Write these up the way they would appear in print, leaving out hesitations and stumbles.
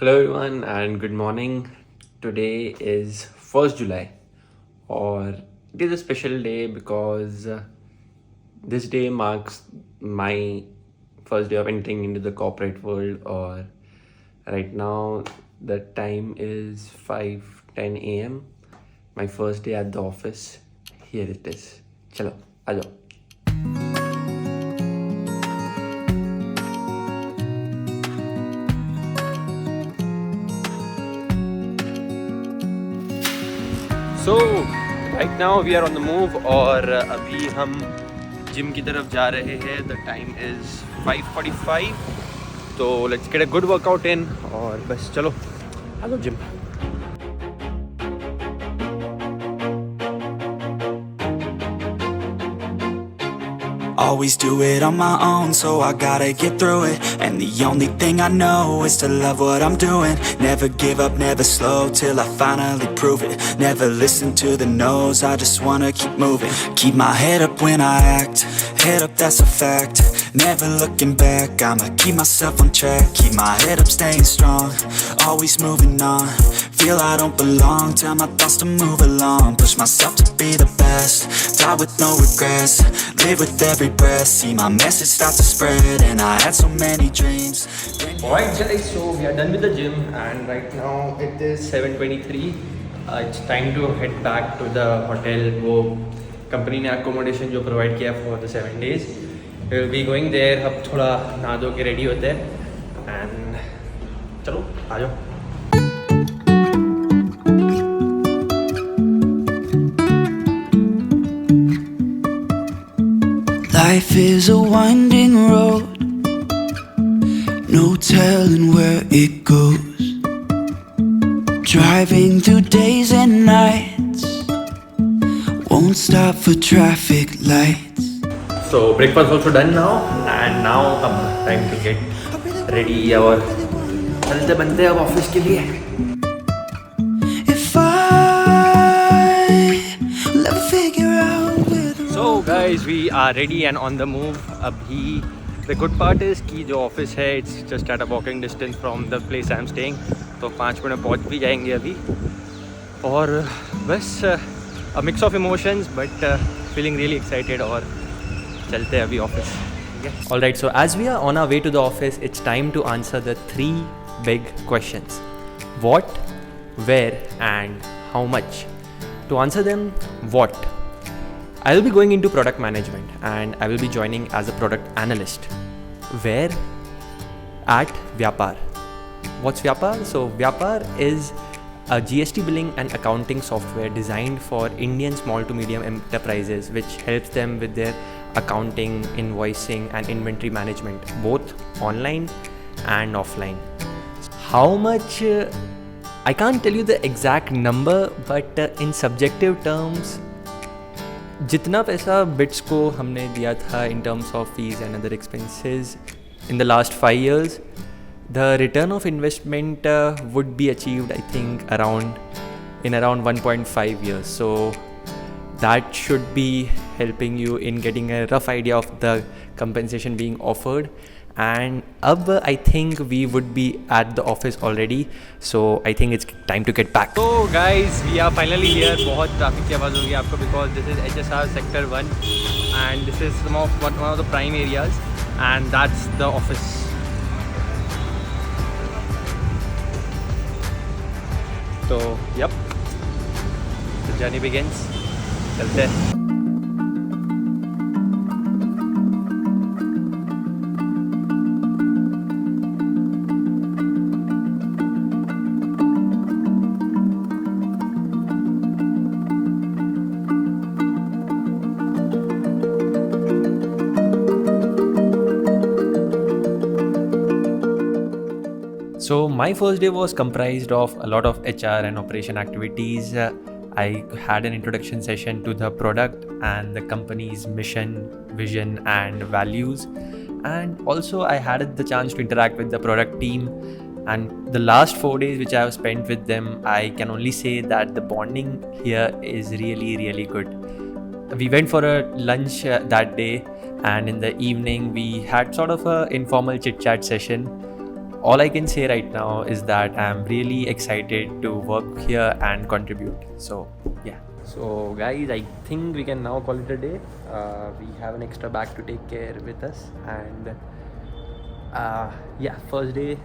Hello everyone and good morning. Today is 1st July or it is a special day because this day marks my first day of entering into the corporate world or right now the time is 5:10 a.m. My first day at the office. Here it is. Chalo, aajo. So right now we are on the move और अभी हम gym की तरफ जा रहे हैं. The time is 5:45. तो let's get a good workout in और बस चलो hello gym. Always do it on my own, so I gotta get through it. And the only thing I know is to love what I'm doing. Never give up, never slow, till I finally prove it. Never listen to the no's, I just wanna keep moving. Keep my head up when I act, head up, that's a fact. Never looking back, I'ma keep myself on track. Keep my head up, staying strong, always moving on. Feel I don't belong, tell my thoughts to move along. Push myself to be the best, die with no regrets. Live with every breath, see my message start to spread. And I had so many dreams. Alright guys, so we are done with the gym and right now it is 7:23. It's time to head back to the hotel. वो company ने accommodation जो provide किया for the 7 days. We will be going there. अब थोड़ा नहा धो के ready होते हैं and चलो आ जाओ. Life is a winding road, no telling where it goes. Driving through days and nights, won't stop for traffic lights. So breakfast also done now and now अब time to get ready और चलते बनते हैं अब office के लिए. If I never figure out where the So guys, we are ready and on the move. अभी the good part is कि जो ऑफिस है it's just at a walking distance from the place I am staying. तो 5 minute में पहुँच भी जाएंगे अभी और बस a mix of emotions but feeling really excited और चलते हैं अभी office. Alright, so as we are on our way to the office, it's time to answer the 3 big questions. What, where and how much? To answer them, what? I will be going into product management and I will be joining as a product analyst. Where? At Vyapar. What's Vyapar? So Vyapar is a GST billing and accounting software designed for Indian small to medium enterprises, which helps them with their accounting, invoicing and inventory management, both online and offline. How much? I can't tell you the exact number, but in subjective terms, जितना पैसा bits को हमने दिया था in terms of fees and other expenses in the last 5 years, the return of investment would be achieved I think around 1.5 years. So that should be helping you in getting a rough idea of the compensation being offered. And अब I think we would be at the office already, so I think it's time to get back. So guys, we are finally here. बहुत traffic की आवाज़ होगी आपको because this is HSR Sector 1 and this is one of the prime areas and that's the office. So yep, the journey begins. चलते हैं. So my first day was comprised of a lot of HR and operation activities. I had an introduction session to the product and the company's mission, vision and values. And also I had the chance to interact with the product team. And the last 4 days which I have spent with them, I can only say that the bonding here is really, really good. We went for a lunch that day and in the evening we had sort of a informal chit chat session. all I can say right now is that I'm really excited to work here and contribute. So yeah. So guys, I think we can now call it a day. We have an extra bag to take care with us, and yeah, first day.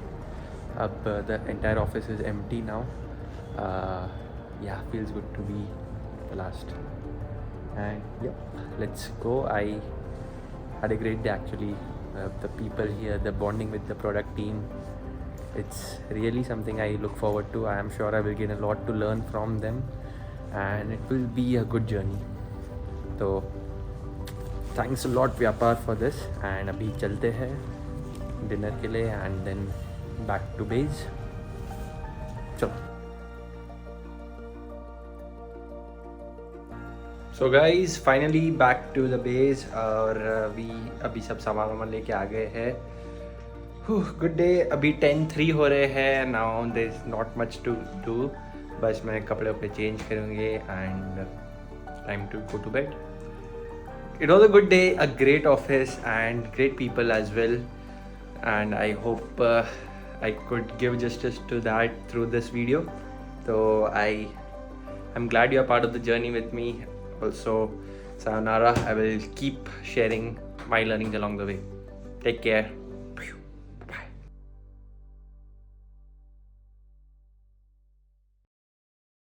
The entire office is empty now. Yeah, feels good to be the last. And yep, let's go. I had a great day actually. The people here, the bonding with the product team, it's really something I look forward to. I am sure I will gain a lot to learn from them, and it will be a good journey. So thanks a lot Vyapar for this, and अभी चलते हैं dinner के लिए and then back to base. चलो. So guys, finally back to the base और अभी सब सामान वामान लेके आ गए हैं. Good day. अभी 10:03 हो रहे हैं. Now there is not much to do. बस मैं कपड़े पे change करूँगे and time to go to bed. It was a good day, a great office and great people as well. And I hope I could give justice to that through this video. So I'm glad you're part of the journey with me. Also, sayonara. I will keep sharing my learnings along the way. Take care.